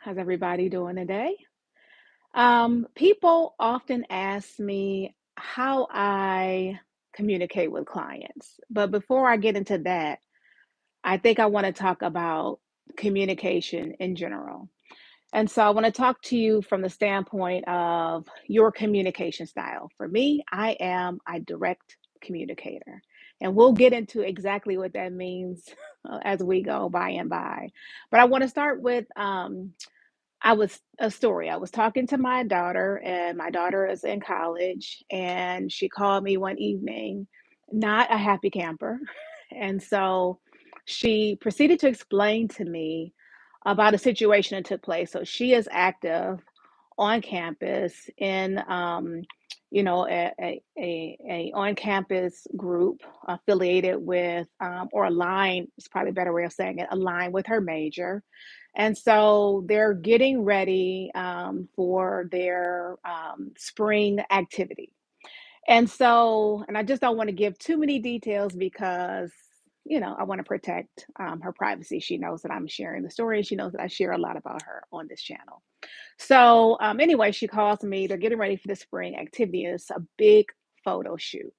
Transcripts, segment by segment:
How's everybody doing today? People often ask me how I communicate with clients. But before I get into that, I think I want to talk about communication in general. And so I want to talk to you from the standpoint of your communication style. For me, I am a direct communicator. And we'll get into exactly what that means as we go by and by. But I want to start with I was a story. I was talking to my daughter, and my daughter is in college, and she called me one evening, not a happy camper. And so she proceeded to explain to me about a situation that took place. So she is active on campus in, a on campus group affiliated with, or aligned, is probably a better way of saying it, aligned with her major. And so they're getting ready for their spring activity. And I just don't want to give too many details because, I want to protect her privacy. She knows that I'm sharing the story. She knows that I share a lot about her on this channel. So, anyway, she calls me. They're getting ready for the spring activity. It's a big photo shoot.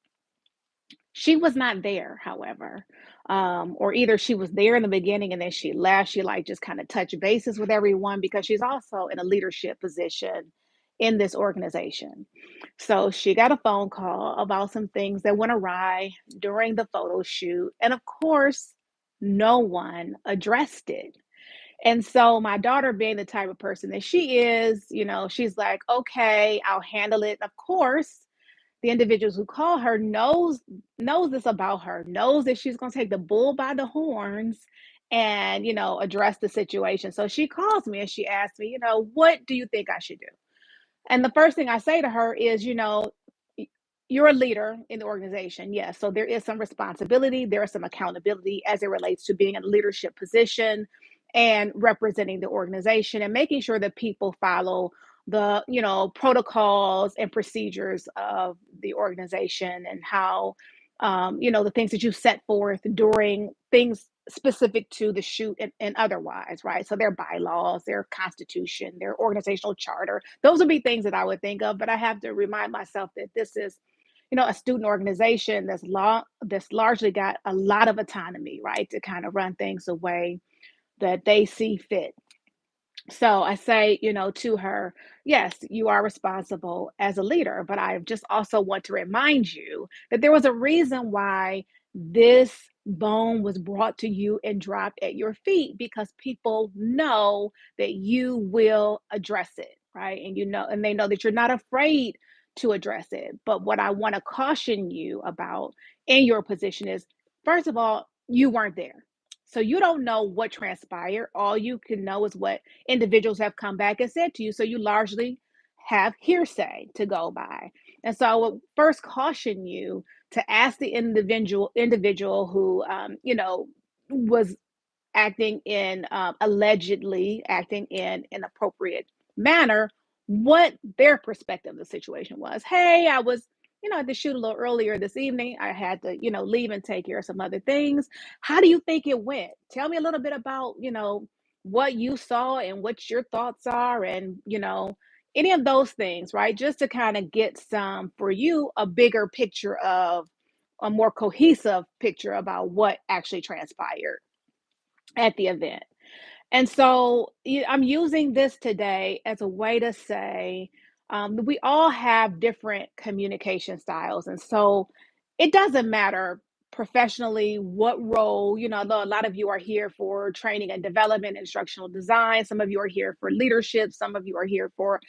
She was not there, however, or either she was there in the beginning and then she left. She like just kind of touched bases with everyone because she's also in a leadership position in this organization. So she got a phone call about some things that went awry during the photo shoot. And of course, no one addressed it. And so my daughter, being the type of person that she is, she's like, okay, I'll handle it. Of course, the individuals who call her knows this about her, knows that she's going to take the bull by the horns and address the situation. So she calls me and she asks me, what do you think I should do? And the first thing I say to her is, you're a leader in the organization. Yes. So there is some responsibility, there is some accountability as it relates to being in a leadership position and representing the organization and making sure that people follow the, protocols and procedures of the organization and how, the things that you set forth during things specific to the shoot and otherwise, right? So their bylaws, their constitution, their organizational charter, those would be things that I would think of. But I have to remind myself that this is, a student organization that's largely got a lot of autonomy, right, to kind of run things the way that they see fit. So I say, to her, yes, you are responsible as a leader, but I just also want to remind you that there was a reason why this bone was brought to you and dropped at your feet because people know that you will address it, right? And they know that you're not afraid to address it. But what I want to caution you about in your position is, first of all, you weren't there. So you don't know what transpired. All you can know is what individuals have come back and said to you. So you largely have hearsay to go by. And so I would first caution you to ask the individual who, was acting in allegedly acting in an appropriate manner, what their perspective of the situation was. Hey, I was, at the shoot a little earlier this evening. I had to, leave and take care of some other things. How do you think it went? Tell me a little bit about, what you saw and what your thoughts are, and any of those things, right? Just to kind of get some, for you, a bigger picture of a more cohesive picture about what actually transpired at the event. And so I'm using this today as a way to say that we all have different communication styles. And so it doesn't matter professionally what role, although a lot of you are here for training and development, instructional design. Some of you are here for leadership. Some of you are here for,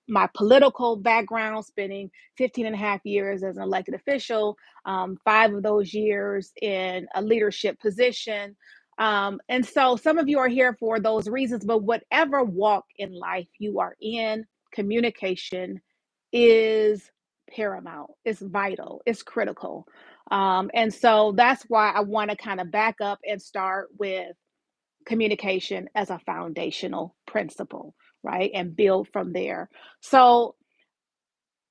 my political background, spending 15 and a half years as an elected official, 5 of those years in a leadership position. And so some of you are here for those reasons, but whatever walk in life you are in, communication is paramount, it's vital, it's critical. And so that's why I want to kind of back up and start with communication as a foundational principle, right? And build from there. So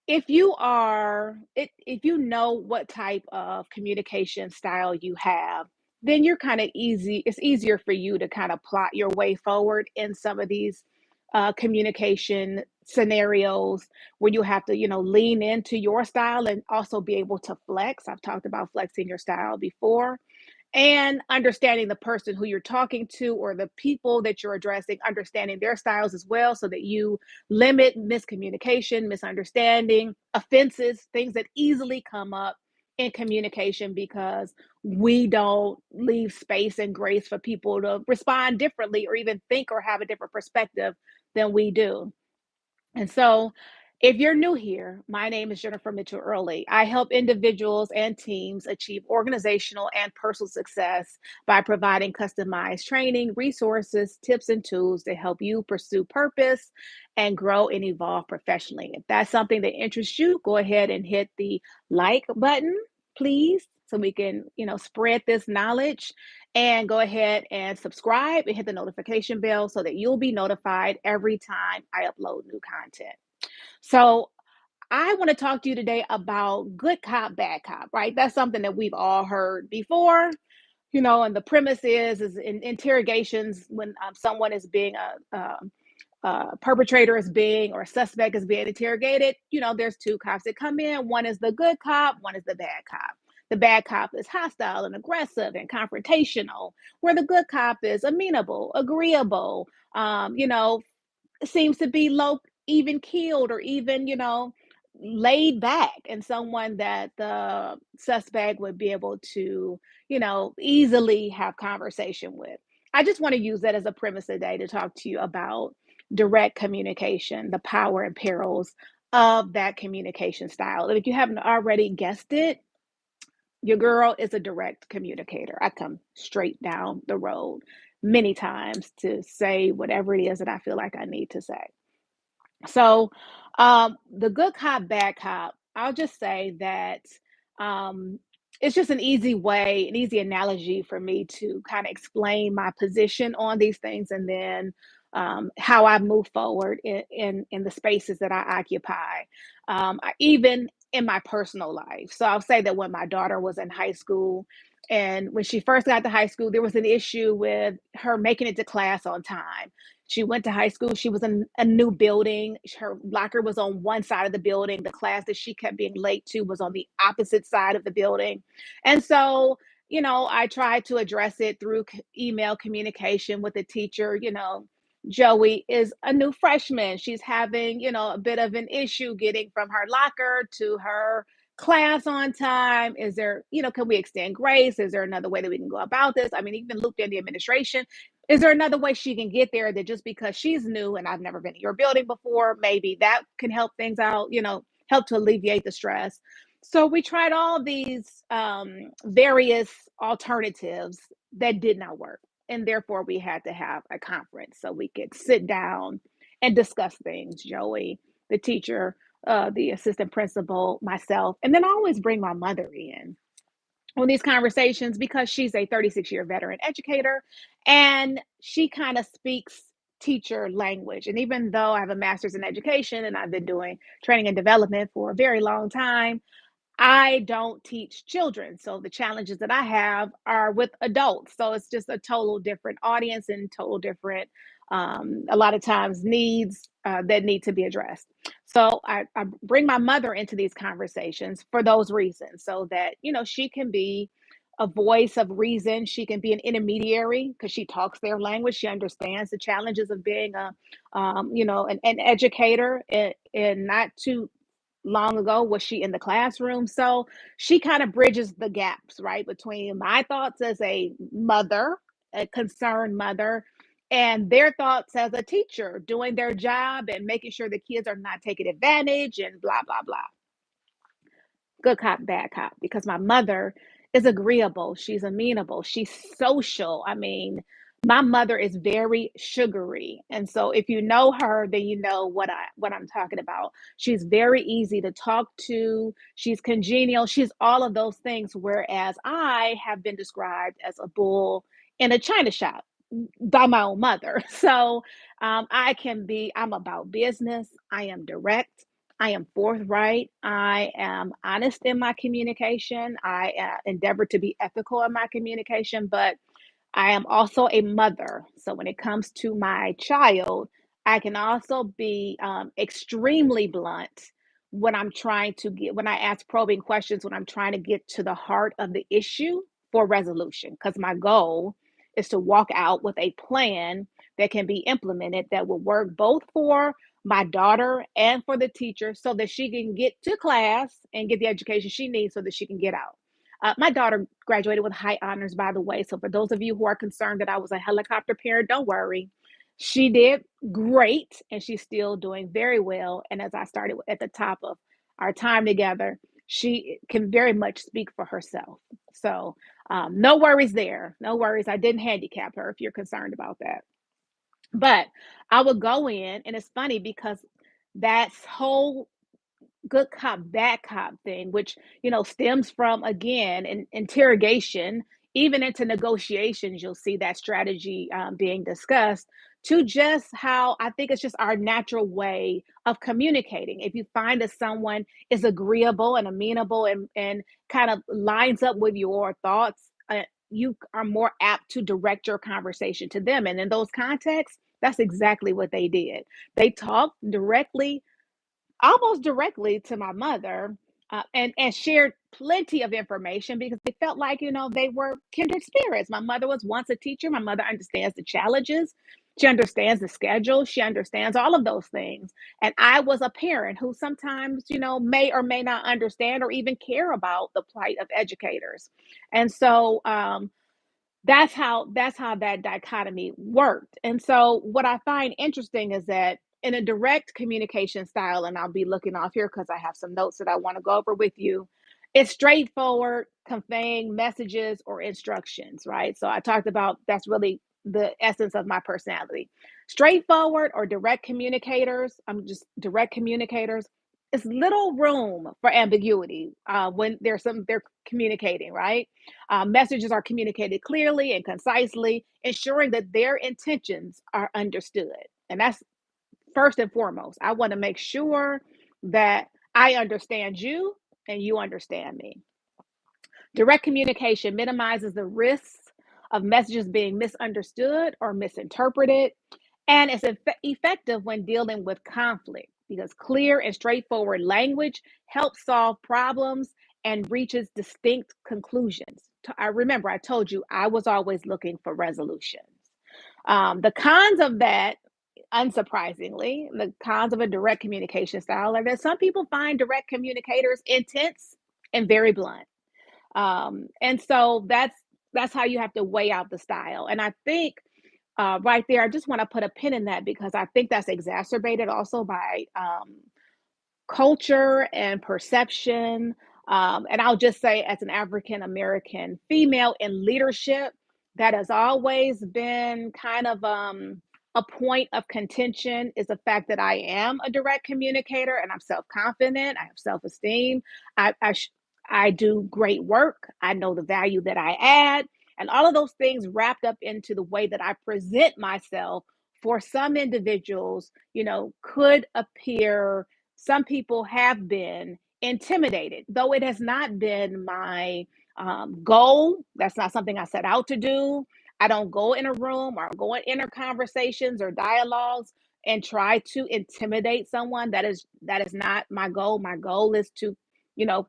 if you know what type of communication style you have, then you're kind of easy it's easier for you to kind of plot your way forward in some of these communication scenarios where you have to, lean into your style and also be able to flex. I've talked about flexing your style before, and understanding the person who you're talking to or the people that you're addressing, understanding their styles as well, so that you limit miscommunication, misunderstanding, offenses, things that easily come up in communication because we don't leave space and grace for people to respond differently or even think or have a different perspective than we do. And so, if you're new here, my name is Jennifer Mitchell Early. I help individuals and teams achieve organizational and personal success by providing customized training, resources, tips, and tools to help you pursue purpose and grow and evolve professionally. If that's something that interests you, go ahead and hit the like button, please, so we can, spread this knowledge, and go ahead and subscribe and hit the notification bell so that you'll be notified every time I upload new content. So, I want to talk to you today about good cop, bad cop, right? That's something that we've all heard before, and the premise is in interrogations when someone is being perpetrator is being or a suspect is being interrogated, there's two cops that come in. One is the good cop, one is the bad cop. The bad cop is hostile and aggressive and confrontational, where the good cop is amenable, agreeable, seems to be low, even keeled, or even, laid back, and someone that the suspect would be able to, easily have conversation with. I just want to use that as a premise today to talk to you about direct communication, the power and perils of that communication style. And if you haven't already guessed it, your girl is a direct communicator. I come straight down the road many times to say whatever it is that I feel like I need to say. So, the good cop, bad cop, I'll just say that um, it's just an easy way, an easy analogy for me to kind of explain my position on these things, and then how I move forward in the spaces that I occupy, even in my personal life. So I'll say that when my daughter was in high school, and when she first got to high school, there was an issue with her making it to class on time. She went to high school. She was in a new building. Her locker was on one side of the building. The class that she kept being late to was on the opposite side of the building. And so, I tried to address it through email communication with the teacher. Joey is a new freshman. She's having, a bit of an issue getting from her locker to her class on time. Is there, can we extend grace? Is there another way that we can go about this? I mean, even looped in the administration. Is there another way she can get there, that just because she's new and I've never been in your building before, maybe that can help things out, help to alleviate the stress? So we tried all these various alternatives that did not work. And therefore, we had to have a conference so we could sit down and discuss things. Joey, the teacher, the assistant principal, myself, and then I always bring my mother in on these conversations because she's a 36-year veteran educator, and she kind of speaks teacher language. And even though I have a master's in education and I've been doing training and development for a very long time, I don't teach children. So the challenges that I have are with adults. So it's just a total different audience and total different, a lot of times, needs that need to be addressed. So I bring my mother into these conversations for those reasons, so that, she can be a voice of reason. She can be an intermediary because she talks their language. She understands the challenges of being an educator, and not too long ago was she in the classroom. So she kind of bridges the gaps, right, between my thoughts as a mother, a concerned mother, and their thoughts as a teacher doing their job and making sure the kids are not taken advantage and blah blah blah. Good cop, bad cop, because my mother is agreeable, she's amenable, she's social. I mean, my mother is very sugary. And so if you know her, then you know what I'm talking about. She's very easy to talk to, she's congenial, she's all of those things, whereas I have been described as a bull in a china shop by my own mother. So I'm about business. I am direct. I am forthright. I am honest in my communication. I endeavor to be ethical in my communication, but I am also a mother. So when it comes to my child, I can also be extremely blunt when when I ask probing questions, when I'm trying to get to the heart of the issue for resolution. Because my goal is to walk out with a plan that can be implemented that will work both for my daughter and for the teacher so that she can get to class and get the education she needs so that she can get out. My daughter graduated with high honors, by the way. So, for those of you who are concerned that I was a helicopter parent, don't worry. She did great, and she's still doing very well. And as I started at the top of our time together, she can very much speak for herself. So, no worries there. No worries. I didn't handicap her if you're concerned about that. But I would go in, and it's funny because that's whole good cop, bad cop thing, which, stems from, again, interrogation, even into negotiations, you'll see that strategy being discussed, to just how I think it's just our natural way of communicating. If you find that someone is agreeable and amenable and kind of lines up with your thoughts, you are more apt to direct your conversation to them. And in those contexts, that's exactly what they did. They talked directly, almost directly, to my mother, and shared plenty of information because they felt like, they were kindred spirits. My mother was once a teacher. My mother understands the challenges. She understands the schedule. She understands all of those things. And I was a parent who sometimes, may or may not understand or even care about the plight of educators. And so, that's how that dichotomy worked. And so what I find interesting is that in a direct communication style, and I'll be looking off here because I have some notes that I want to go over with you, it's straightforward, conveying messages or instructions, right? So I talked about that's really the essence of my personality. Straightforward or direct communicators, I'm just direct communicators. It's little room for ambiguity when they're communicating, right? Messages are communicated clearly and concisely, ensuring that their intentions are understood. And that's first and foremost. I want to make sure that I understand you and you understand me. Direct communication minimizes the risks of messages being misunderstood or misinterpreted, and it's effective when dealing with conflict because clear and straightforward language helps solve problems and reaches distinct conclusions. I remember I told you I was always looking for resolutions. The cons of that, unsurprisingly, the cons of a direct communication style are that some people find direct communicators intense and very blunt. And so that's how you have to weigh out the style. And I think right there, I just want to put a pin in that because I think that's exacerbated also by culture and perception. And I'll just say, as an African American female in leadership, that has always been kind of a point of contention is the fact that I am a direct communicator and I'm self confident, I have self esteem, I do great work, I know the value that I add, and all of those things wrapped up into the way that I present myself for some individuals, could appear, some people have been intimidated, though it has not been my goal. That's not something I set out to do. I don't go in a room or go in inner conversations or dialogues and try to intimidate someone. That is not my goal. My goal is to,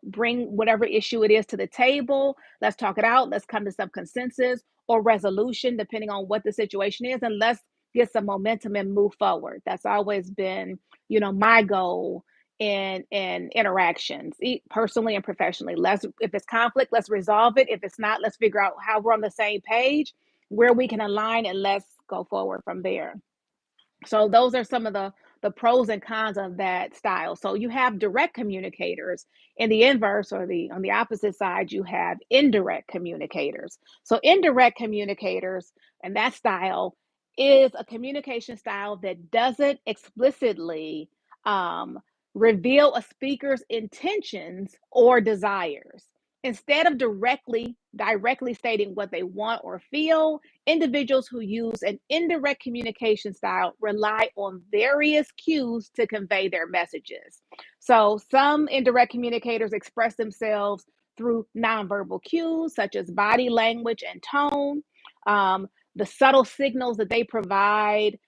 bring whatever issue it is to the table. Let's talk it out. Let's come to some consensus or resolution, depending on what the situation is, and let's get some momentum and move forward. That's always been, my goal in interactions, personally and professionally. Let's, if it's conflict, let's resolve it. If it's not, let's figure out how we're on the same page, where we can align, and let's go forward from there. So those are some of the pros and cons of that style. So you have direct communicators. In the inverse, or the on the opposite side, you have indirect communicators. So indirect communicators and that style is a communication style that doesn't explicitly um, reveal a speaker's intentions or desires. Instead of directly stating what they want or feel, individuals who use an indirect communication style rely on various cues to convey their messages. So, some indirect communicators express themselves through nonverbal cues such as body language and tone. Um, the subtle signals that they provide,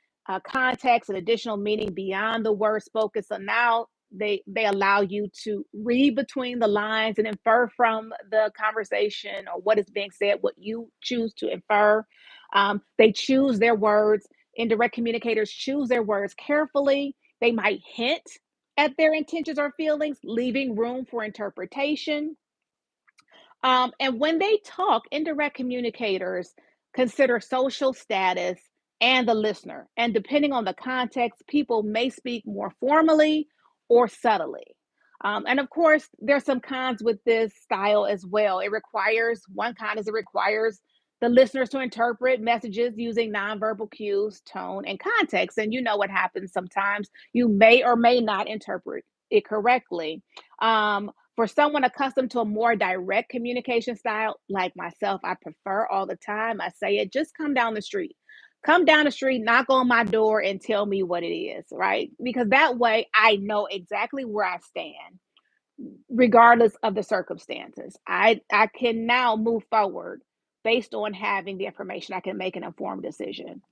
context and additional meaning beyond the word spoken. So now they allow you to read between the lines and infer from the conversation or what is being said, what you choose to infer. They choose their words. Indirect communicators choose their words carefully. They might hint at their intentions or feelings, leaving room for interpretation. And when they talk, indirect communicators consider social status and the listener. And depending on the context, people may speak more formally or subtly. And of course, there's some cons with this style as well. One con is it requires the listeners to interpret messages using nonverbal cues, tone, and context. And you know what happens sometimes. You may or may not interpret it correctly. For someone accustomed to a more direct communication style like myself, I prefer all the time. I say it, just come down the street. Come down the street, knock on my door, and tell me what it is, right? Because that way I know exactly where I stand, regardless of the circumstances. I can now move forward based on having the information. I can make an informed decision.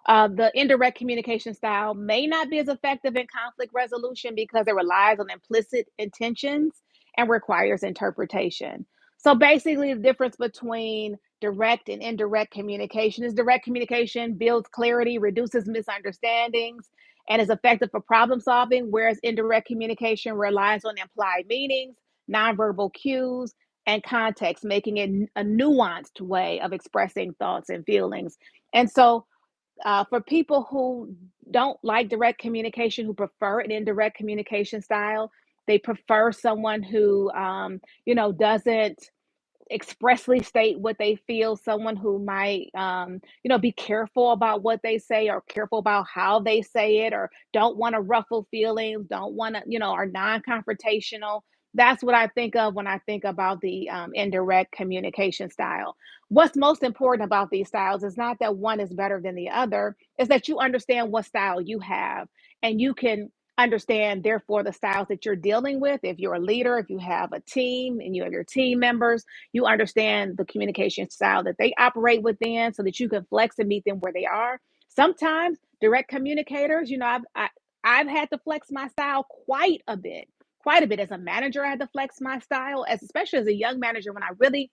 The indirect communication style may not be as effective in conflict resolution because it relies on implicit intentions and requires interpretation. So basically, the difference between direct and indirect communication is direct communication builds clarity, reduces misunderstandings, and is effective for problem solving, whereas indirect communication relies on implied meanings, nonverbal cues, and context, making it a nuanced way of expressing thoughts and feelings. And so, for people who don't like direct communication, who prefer an indirect communication style, they prefer someone who, doesn't expressly state what they feel, someone who might, be careful about what they say or careful about how they say it or don't want to ruffle feelings, don't want to, are non confrontational. That's what I think of when I think about the indirect communication style. What's most important about these styles is not that one is better than the other, is that you understand what style you have and you can understand, therefore, the styles that you're dealing with. If you're a leader, if you have a team and you have your team members, you understand the communication style that they operate within so that you can flex and meet them where they are. Sometimes direct communicators, I've had to flex my style quite a bit as a manager. I had to flex my style, as especially as a young manager when I really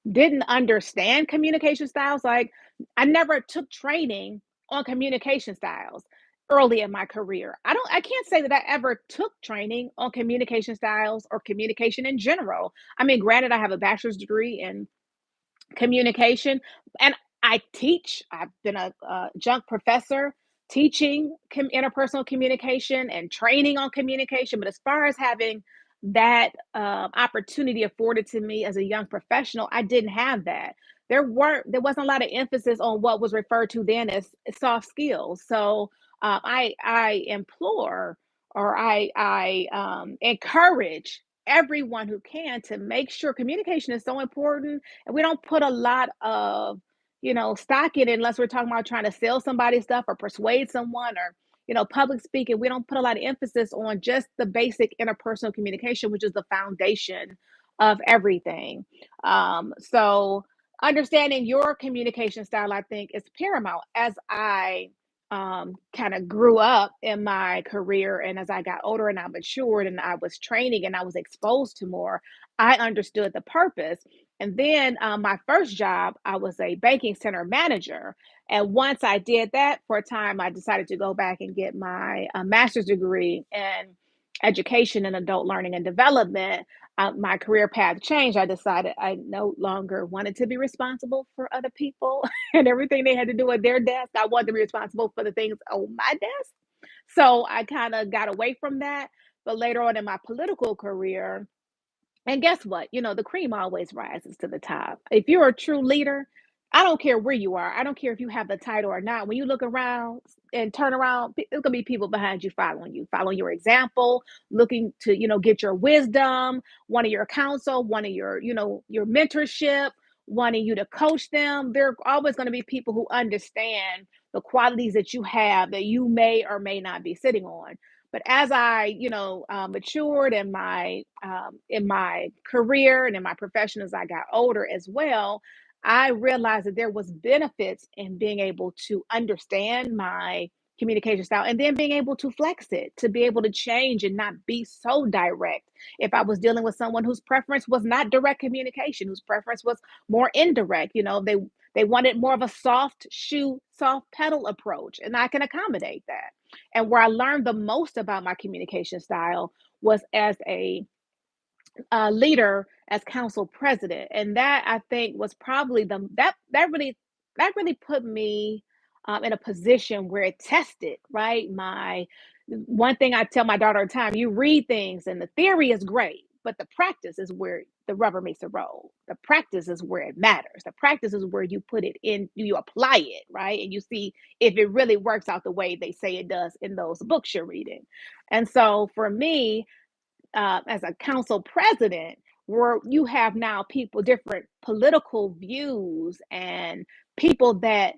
didn't understand communication styles. Like, I never took training on communication styles early in my career. I can't say that I ever took training on communication styles or communication in general. I mean, granted, I have a bachelor's degree in communication, and I teach. I've been a junk professor teaching interpersonal communication and training on communication. But as far as having that opportunity afforded to me as a young professional, I didn't have that. There wasn't a lot of emphasis on what was referred to then as soft skills. So I implore, or I encourage everyone who can to make sure communication is so important, and we don't put a lot of, stock in it unless we're talking about trying to sell somebody stuff or persuade someone, or public speaking. We don't put a lot of emphasis on just the basic interpersonal communication, which is the foundation of everything. So understanding your communication style, I think, is paramount. As I kind of grew up in my career, and as I got older and I matured and I was training and I was exposed to more, I understood the purpose. And then my first job, I was a banking center manager. And once I did that for a time, I decided to go back and get my master's degree in education and adult learning and development. My career path changed. I decided I no longer wanted to be responsible for other people and everything they had to do at their desk. I wanted to be responsible for the things on my desk. So I kind of got away from that. But later on in my political career, and guess what? The cream always rises to the top. If you're a true leader, I don't care where you are. I don't care if you have the title or not. When you look around and turn around, there's gonna be people behind you, following your example, looking to, get your wisdom, wanting your counsel, wanting your mentorship, wanting you to coach them. There are always going to be people who understand the qualities that you have that you may or may not be sitting on. But as I, matured in my career and in my profession, as I got older as well, I realized that there was benefits in being able to understand my communication style and then being able to flex it, to be able to change and not be so direct. If I was dealing with someone whose preference was not direct communication, whose preference was more indirect, they wanted more of a soft shoe, soft pedal approach, and I can accommodate that. And where I learned the most about my communication style was as a leader, as council president, and that I think was probably the that really put me in a position where it tested right my one thing I tell my daughter all the time: you read things and the theory is great, but the practice is where the rubber meets the road. The practice is where it matters. The practice is where you put it in, you apply it, right, and you see if it really works out the way they say it does in those books you're reading. And so for me, as a council president, where you have now people, different political views, and people that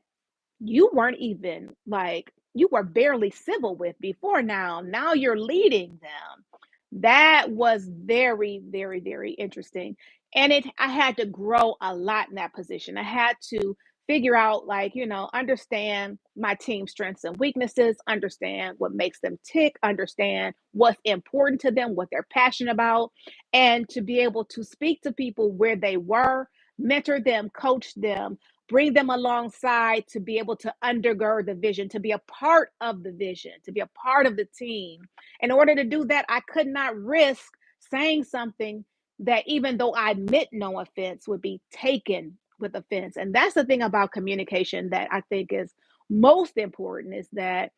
you weren't even like, you were barely civil with before. Now you're leading them. That was very, very, very interesting. And I had to grow a lot in that position. I had to figure out, like, understand my team's strengths and weaknesses, understand what makes them tick, understand what's important to them, what they're passionate about, and to be able to speak to people where they were, mentor them, coach them, bring them alongside, to be able to undergird the vision, to be a part of the vision, to be a part of the team. In order to do that, I could not risk saying something that, even though I meant no offense, would be taken with offense. And that's the thing about communication that I think is most important, is that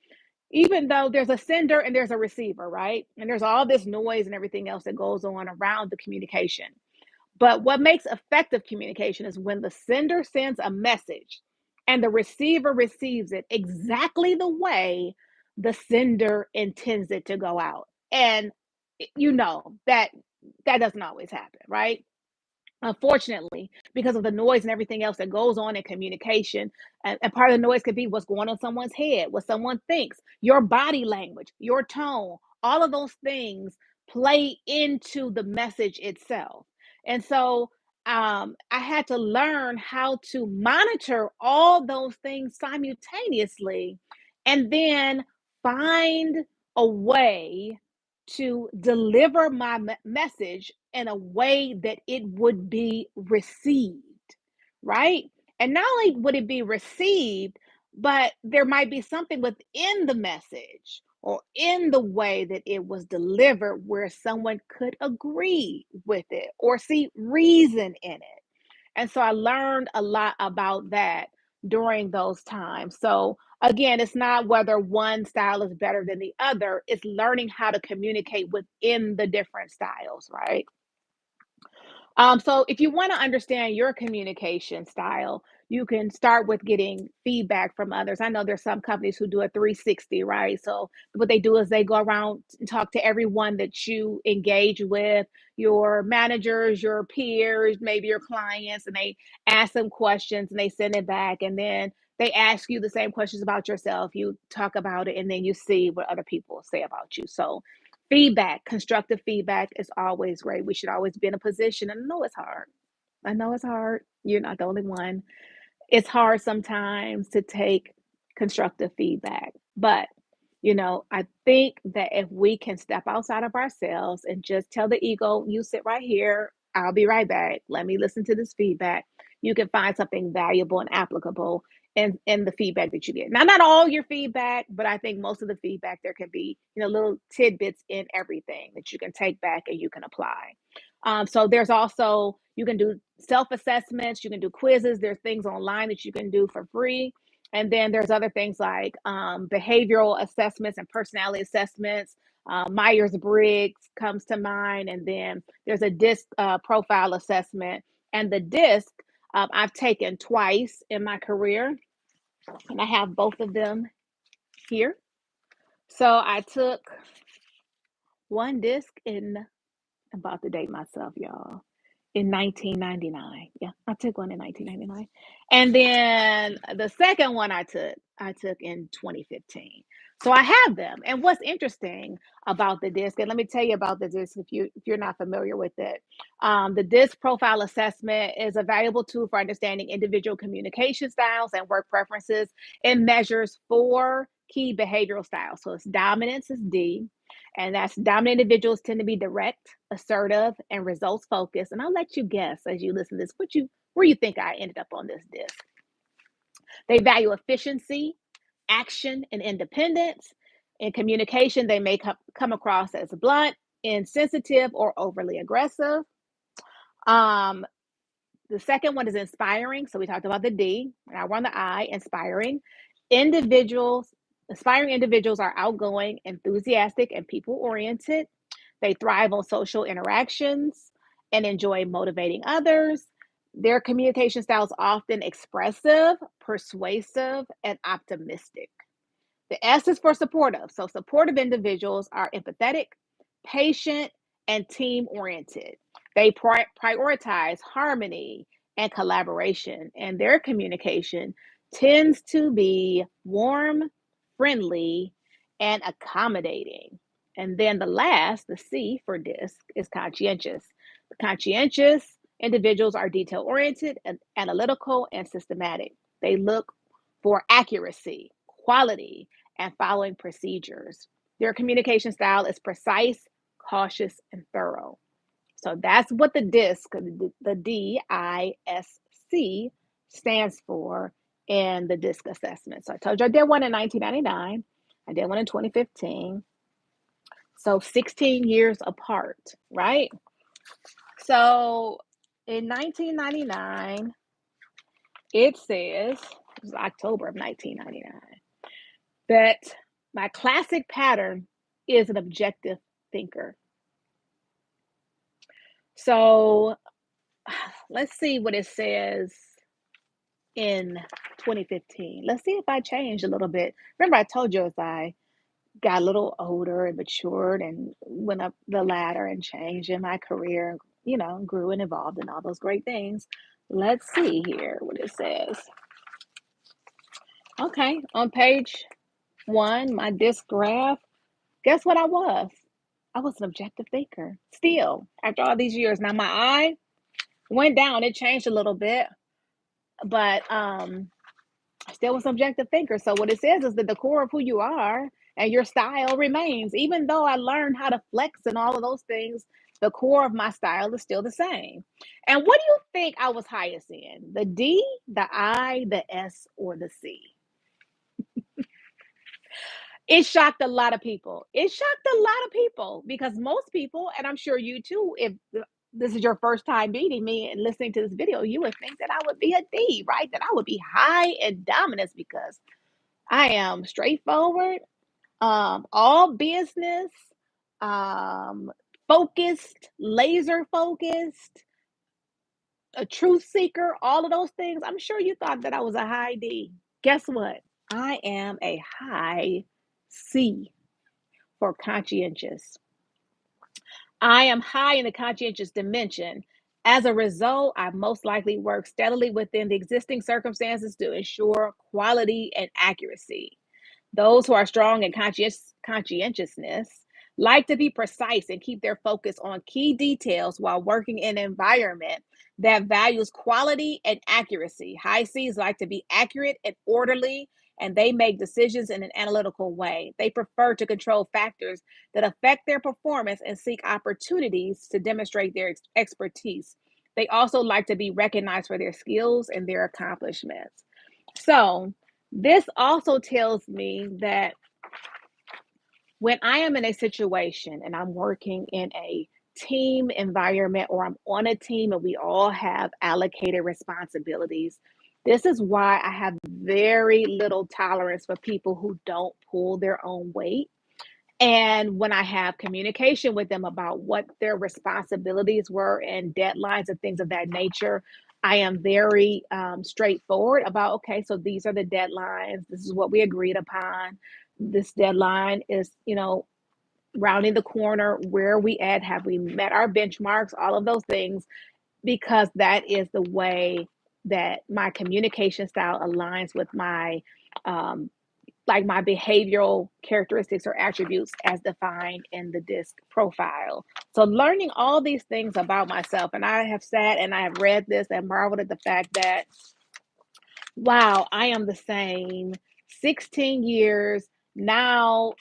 even though there's a sender and there's a receiver, right? And there's all this noise and everything else that goes on around the communication. But what makes effective communication is when the sender sends a message and the receiver receives it exactly the way the sender intends it to go out. And you know that that doesn't always happen, right? Unfortunately, because of the noise and everything else that goes on in communication. And part of the noise could be what's going on in someone's head, what someone thinks, your body language, your tone, all of those things play into the message itself. And so I had to learn how to monitor all those things simultaneously, and then find a way to deliver my message in a way that it would be received, right? And not only would it be received, but there might be something within the message or in the way that it was delivered where someone could agree with it or see reason in it. And so I learned a lot about that during those times. So again, it's not whether one style is better than the other, it's learning how to communicate within the different styles, right? So if you want to understand your communication style, you can start with getting feedback from others. I know there's some companies who do a 360, right? So what they do is they go around and talk to everyone that you engage with, your managers, your peers, maybe your clients, and they ask them questions and they send it back. And then they ask you the same questions about yourself. You talk about it and then you see what other people say about you. So feedback, constructive feedback is always great. We should always be in a position, and I know it's hard. I know it's hard. You're not the only one. It's hard sometimes to take constructive feedback. But, I think that if we can step outside of ourselves and just tell the ego, you sit right here, I'll be right back. Let me listen to this feedback. You can find something valuable and applicable in the feedback that you get. Now, not all your feedback, but I think most of the feedback there can be, little tidbits in everything that you can take back and you can apply. So there's also, you can do self-assessments, you can do quizzes, there's things online that you can do for free. And then there's other things like behavioral assessments and personality assessments. Myers-Briggs comes to mind. And then there's a DISC profile assessment. And the DISC, I've taken twice in my career, and I have both of them here. So I took one DISC in, I'm about to date myself, y'all. in 1999. Yeah, I took one in 1999. And then the second one I took in 2015. So I have them. And what's interesting about the disc, and let me tell you about the disc if you're not familiar with it. The disc profile assessment is a valuable tool for understanding individual communication styles and work preferences. It measures four key behavioral styles. So it's dominance is D, and that's dominant individuals tend to be direct, assertive, and results focused. And I'll let you guess as you listen to this, where you think I ended up on this disc. They value efficiency, action, and independence. In communication, they may come across as blunt, insensitive, or overly aggressive. Um, the second one is inspiring. So we talked about the D. Now we're on the I, inspiring. Individuals, Aspiring individuals are outgoing, enthusiastic, and people oriented. They thrive on social interactions and enjoy motivating others. Their communication style is often expressive, persuasive, and optimistic. The S is for supportive. So, supportive individuals are empathetic, patient, and team oriented. They prioritize harmony and collaboration, and their communication tends to be warm, friendly, and accommodating. And then the last, the C for DISC, is conscientious. The conscientious individuals are detail oriented, and analytical, and systematic. They look for accuracy, quality, and following procedures. Their communication style is precise, cautious, and thorough. So that's what the DISC, the DISC, stands for in the DISC assessment. So I told you I did one in 1999. I did one in 2015. So 16 years apart, right? So in 1999, it says, it was October of 1999, that my classic pattern is an objective thinker. So let's see what it says in 2015. Let's see if I changed a little bit. Remember, I told you as I got a little older and matured and went up the ladder and changed in my career, grew and evolved and all those great things. Let's see here what it says. Okay, on page 1, my disc graph, guess what I was? I was an objective thinker still after all these years. Now my eye went down, it changed a little bit, but I still was an objective thinker. So what it says is that the core of who you are and your style remains. Even though I learned how to flex and all of those things, the core of my style is still the same. And what do you think I was highest in? The D, the I, the S, or the C? It shocked a lot of people. It shocked a lot of people because most people, and I'm sure you too, if this is your first time meeting me and listening to this video, you would think that I would be a D, right? That I would be high in dominance because I am straightforward, all business, um, focused, laser focused, a truth seeker, all of those things. I'm sure you thought that I was a high D. Guess what? I am a high C for conscientious. I am high in the conscientious dimension. As a result, I most likely work steadily within the existing circumstances to ensure quality and accuracy. Those who are strong in conscientiousness like to be precise and keep their focus on key details while working in an environment that values quality and accuracy. High C's like to be accurate and orderly, and they make decisions in an analytical way. They prefer to control factors that affect their performance and seek opportunities to demonstrate their expertise. They also like to be recognized for their skills and their accomplishments. So, this also tells me that when I am in a situation and I'm working in a team environment or I'm on a team and we all have allocated responsibilities, this is why I have very little tolerance for people who don't pull their own weight. And when I have communication with them about what their responsibilities were and deadlines and things of that nature, I am very straightforward about, okay, so these are the deadlines. This is what we agreed upon. This deadline is, rounding the corner. Where are we at? Have we met our benchmarks? All of those things. because that is the way that my communication style aligns with my um, like my behavioral characteristics or attributes as defined in the disc profile. So learning all these things about myself, and I have sat and I have read this and marveled at the fact that wow, I am the same 16 years now,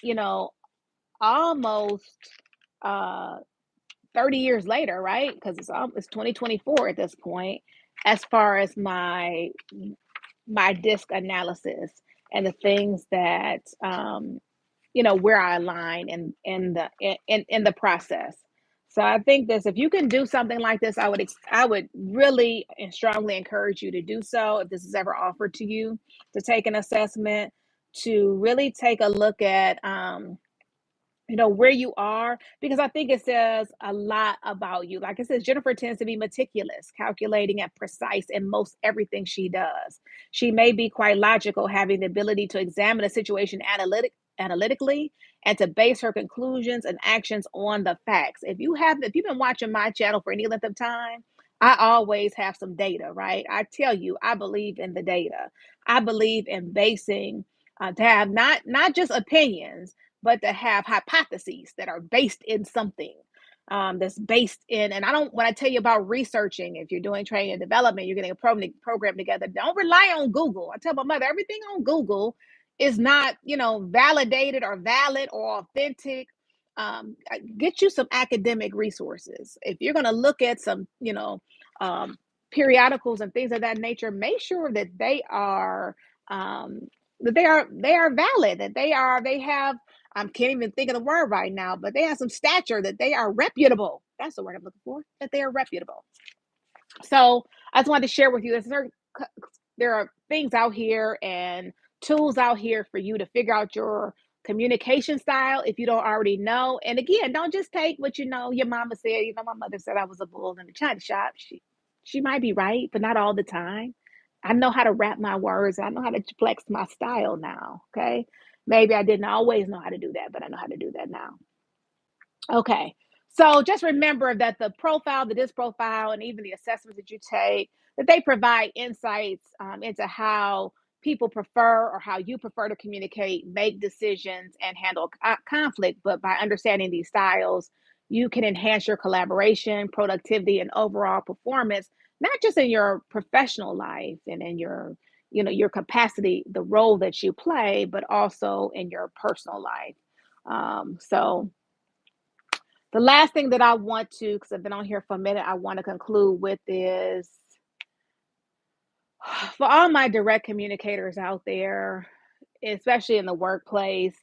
almost uh 30 years later, right? Because it's 2024 at this point, as far as my disc analysis and the things that where I align in the process. So I think this, if you can do something like this, I would really and strongly encourage you to do so. If this is ever offered to you, to take an assessment, to really take a look at where you are, because I think it says a lot about you. Like it says, Jennifer tends to be meticulous, calculating, and precise in most everything she does. She may be quite logical, having the ability to examine a situation analytically and to base her conclusions and actions on the facts. If you've been watching my channel for any length of time, I always have some data, right? I tell you, I believe in the data. I believe in basing to have not just opinions, but to have hypotheses that are based in something, that's based in, and I don't, when I tell you about researching, if you're doing training and development, you're getting a program together, don't rely on Google. I tell my mother, everything on Google is not, validated or valid or authentic. Get you some academic resources. If you're going to look at some, um, periodicals and things of that nature, make sure that um, they are valid, that they have, I can't even think of the word right now, but they have some stature, that they are reputable. That's the word I'm looking for, that they are reputable. So I just wanted to share with you that there are things out here and tools out here for you to figure out your communication style if you don't already know. And again, don't just take what your mama said. My mother said I was a bull in the china shop. She might be right, but not all the time. I know how to wrap my words. I know how to flex my style now. Okay. Maybe I didn't always know how to do that, but I know how to do that now. Okay. So just remember that the profile, the disc profile, and even the assessments that you take, that they provide insights into how people prefer or how you prefer to communicate, make decisions, and handle conflict. But by understanding these styles, you can enhance your collaboration, productivity, and overall performance, not just in your professional life and in your capacity, the role that you play, but also in your personal life. So the last thing that I want to, because I've been on here for a minute, I want to conclude with is for all my direct communicators out there, especially in the workplace,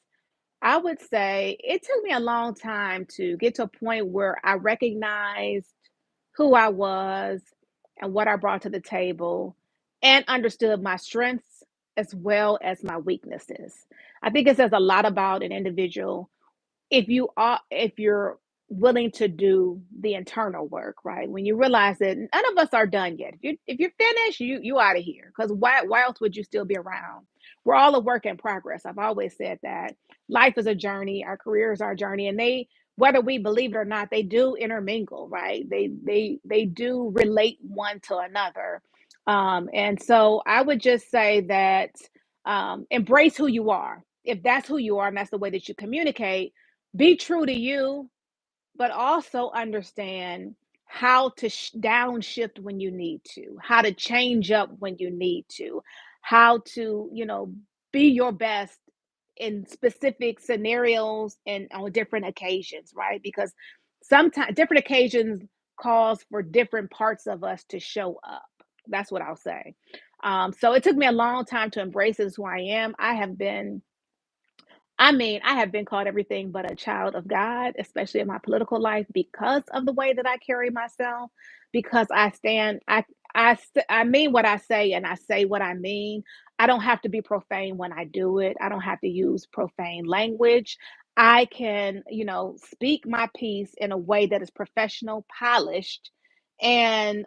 I would say it took me a long time to get to a point where I recognized who I was and what I brought to the table and understood my strengths as well as my weaknesses. I think it says a lot about an individual if you're willing to do the internal work, right? When you realize that none of us are done yet. If you're finished, you out of here. Because why else would you still be around? We're all a work in progress. I've always said that life is a journey, our careers are a journey, and they, whether we believe it or not, they do intermingle, right? They do relate one to another. And so I would just say that embrace who you are. If that's who you are and that's the way that you communicate, be true to you, but also understand how to downshift when you need to, how to change up when you need to, how to, be your best in specific scenarios and on different occasions, right? Because sometimes different occasions calls for different parts of us to show up. That's what I'll say. So it took me a long time to embrace this who I am. I have been called everything but a child of God, especially in my political life, because of the way that I carry myself, because I mean what I say and I say what I mean. I don't have to be profane when I do it. I don't have to use profane language. I can, speak my piece in a way that is professional, polished, and,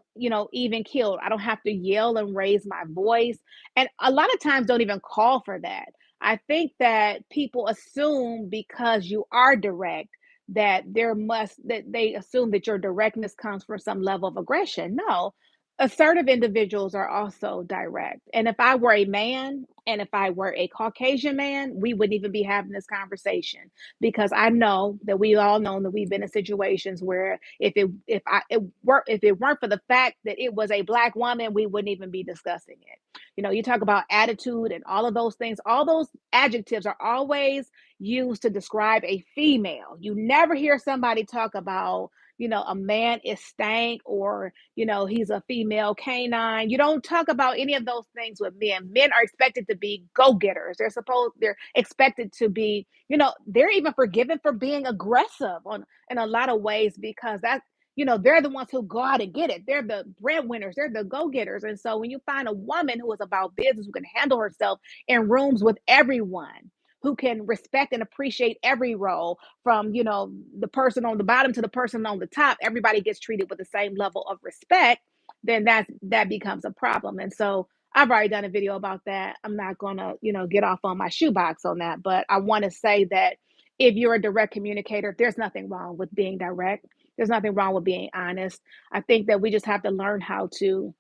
even killed. I don't have to yell and raise my voice. And a lot of times don't even call for that. I think that people assume because you are direct that that they assume that your directness comes from some level of aggression. No, assertive individuals are also direct. And if I were a man and if I were a Caucasian man, we wouldn't even be having this conversation, because I know that we all know that we've been in situations where if it weren't for the fact that it was a black woman, we wouldn't even be discussing it. You talk about attitude and all of those things. All those adjectives are always used to describe a female. You never hear somebody talk about, a man is stank, or, he's a female canine. You don't talk about any of those things with men. Men are expected to be go-getters. They're expected to be, they're even forgiven for being aggressive on in a lot of ways, because they're the ones who go out and get it. They're the breadwinners, they're the go-getters. And so when you find a woman who is about business, who can handle herself in rooms with everyone, who can respect and appreciate every role, from the person on the bottom to the person on the top, everybody gets treated with the same level of respect, then that becomes a problem. And so I've already done a video about that. I'm not gonna get off on my shoebox on that, but I want to say that if you're a direct communicator, there's nothing wrong with being direct. There's nothing wrong with being honest. I think that we just have to learn how to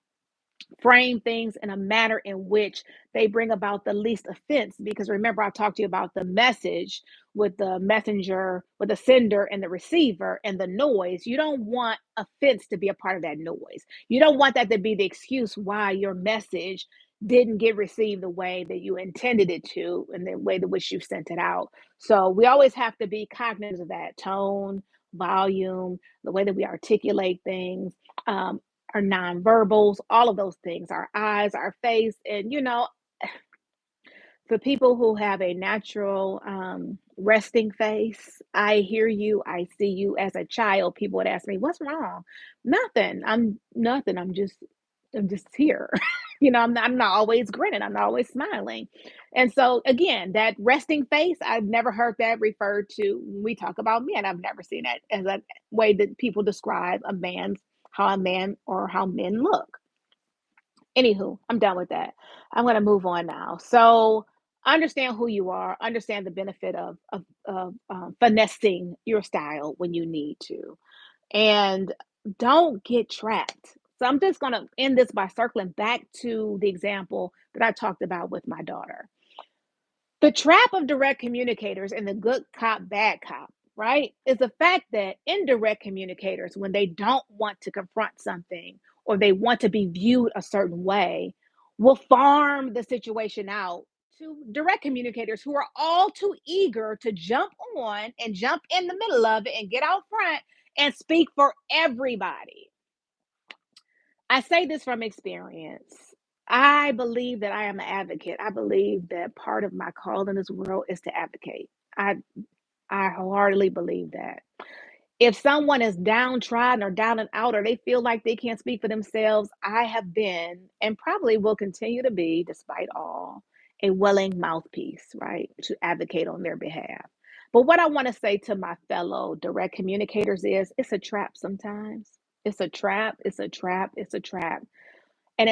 frame things in a manner in which they bring about the least offense. Because remember, I talked to you about the message, with the messenger, with the sender and the receiver, and the noise. You don't want offense to be a part of that noise. You don't want that to be the excuse why your message didn't get received the way that you intended it to, and the way in which you sent it out. So we always have to be cognizant of that tone, volume, the way that we articulate things. Um, our nonverbals, all of those things, our eyes, our face. And, for people who have a natural resting face, I hear you, I see you. As a child, people would ask me, "What's wrong?" Nothing. I'm nothing. I'm just here. I'm not always grinning. I'm not always smiling. And so again, that resting face, I've never heard that referred to when we talk about men. I've never seen that as a way that people describe how a man or how men look. Anywho, I'm done with that. I'm going to move on now. So understand who you are. Understand the benefit of finessing your style when you need to, and don't get trapped. So I'm just going to end this by circling back to the example that I talked about with my daughter. The trap of direct communicators and the good cop, bad cop, right, is the fact that indirect communicators, when they don't want to confront something or they want to be viewed a certain way, will farm the situation out to direct communicators, who are all too eager to jump on and jump in the middle of it and get out front and speak for everybody. I say this from experience. I believe that I am an advocate. I believe that part of my call in this world is to advocate. I I wholeheartedly believe that. If someone is downtrodden or down and out, or they feel like they can't speak for themselves, I have been and probably will continue to be, despite all, a willing mouthpiece, right, to advocate on their behalf. But what I want to say to my fellow direct communicators is, it's a trap sometimes. It's a trap. It's a trap. It's a trap. And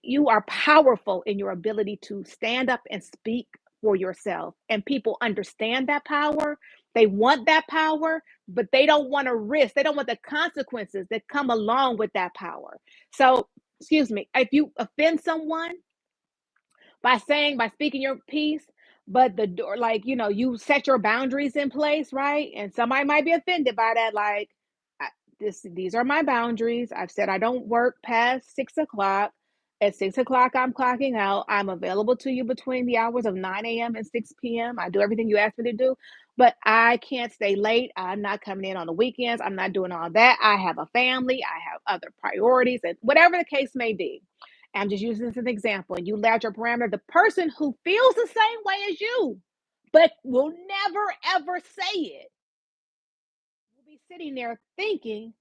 you are powerful in your ability to stand up and speak for yourself. And people understand that power. They want that power, but they don't want to risk. They don't want the consequences that come along with that power. So, excuse me, if you offend someone by speaking your piece, but the door, like, you set your boundaries in place, right? And somebody might be offended by that, like, I, these are my boundaries. I've said I don't work past 6 o'clock. At 6 o'clock, I'm clocking out. I'm available to you between the hours of 9 a.m. and 6 p.m. I do everything you ask me to do, but I can't stay late. I'm not coming in on the weekends. I'm not doing all that. I have a family. I have other priorities, and whatever the case may be. I'm just using this as an example. And you lay out your parameter. The person who feels the same way as you, but will never ever say it, will be sitting there thinking,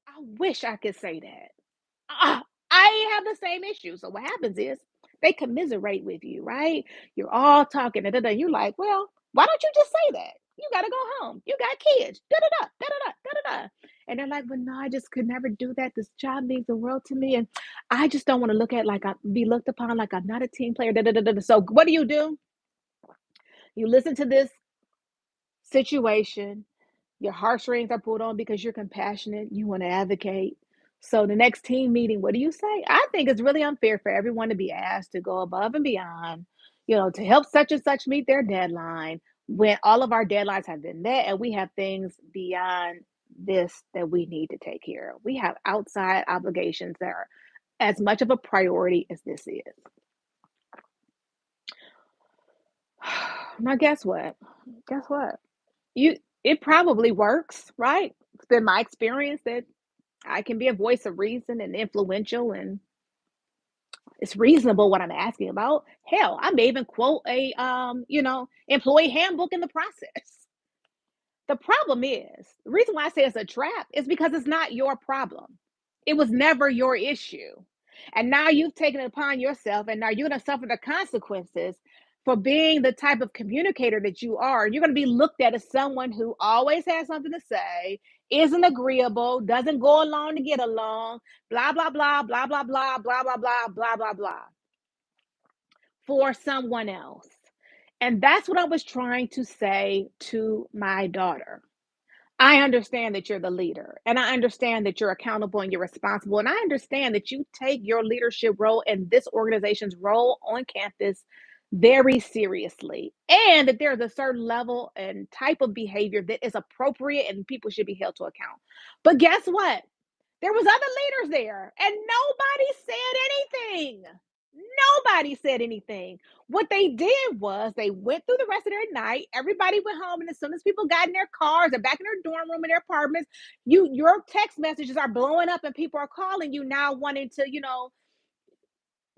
damn, I wish I could say that. Ah, I have the same issue. So what happens is they commiserate with you, right? You're all talking, da, da, da. You're like, well, why don't you just say that? You got to go home. You got kids. Da, da, da, da, da, da, da, da, da. And they're like, well, no, I just could never do that. This job means the world to me. And I just don't want to be looked upon like I'm not a team player. Da, da, da, da, da. So what do? You listen to this situation. Your heartstrings are pulled on because you're compassionate, you want to advocate. So the next team meeting, what do you say? I think it's really unfair for everyone to be asked to go above and beyond, to help such and such meet their deadline when all of our deadlines have been met and we have things beyond this that we need to take care of. We have outside obligations that are as much of a priority as this is. Now, guess what? Guess what? You It probably works, right? It's been my experience that I can be a voice of reason and influential, and it's reasonable what I'm asking about. Hell, I may even quote a employee handbook in the process. The problem is, the reason why I say it's a trap is because it's not your problem. It was never your issue. And now you've taken it upon yourself, and now you're going to suffer the consequences for being the type of communicator that you are. You're going to be looked at as someone who always has something to say, isn't agreeable, doesn't go along to get along, blah, blah, blah, blah, blah, blah, blah, blah, blah, blah, blah, blah, for someone else. And that's what I was trying to say to my daughter. I understand that you're the leader, and I understand that you're accountable and you're responsible, and I understand that you take your leadership role and this organization's role on campus very seriously, and that there's a certain level and type of behavior that is appropriate and people should be held to account. But guess what? There was other leaders there, and nobody said anything. Nobody said anything. What they did was they went through the rest of their night. Everybody went home, and as soon as people got in their cars or back in their dorm room in their apartments, your text messages are blowing up, and people are calling you now, wanting to,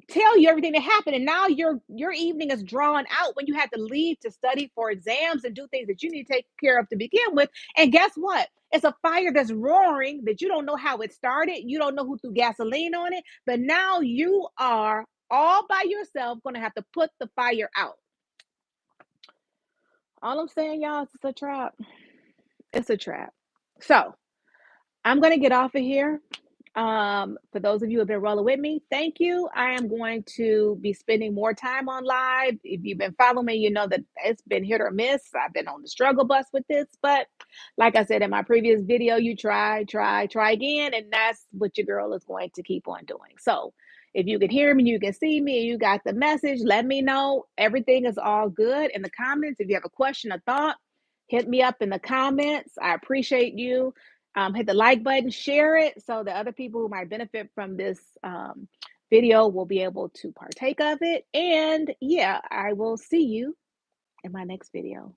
tell you everything that happened. And now your evening is drawn out when you had to leave to study for exams and do things that you need to take care of to begin with. And guess what? It's a fire that's roaring that you don't know how it started. You don't know who threw gasoline on it, but now you are all by yourself going to have to put the fire out. All I'm saying, y'all, is it's a trap. It's a trap. So I'm going to get off of here. For those of you who have been rolling with me, thank you. I am going to be spending more time on live. If you've been following me, you know that it's been hit or miss. I've been on the struggle bus with this, but like I said in my previous video, you try again, and that's what your girl is going to keep on doing. So if you can hear me, you can see me, and you got the message, let me know. Everything is all good in the comments. If you have a question or thought, hit me up in the comments. I appreciate you. Hit the like button, share it so that other people who might benefit from this video will be able to partake of it. And yeah, I will see you in my next video.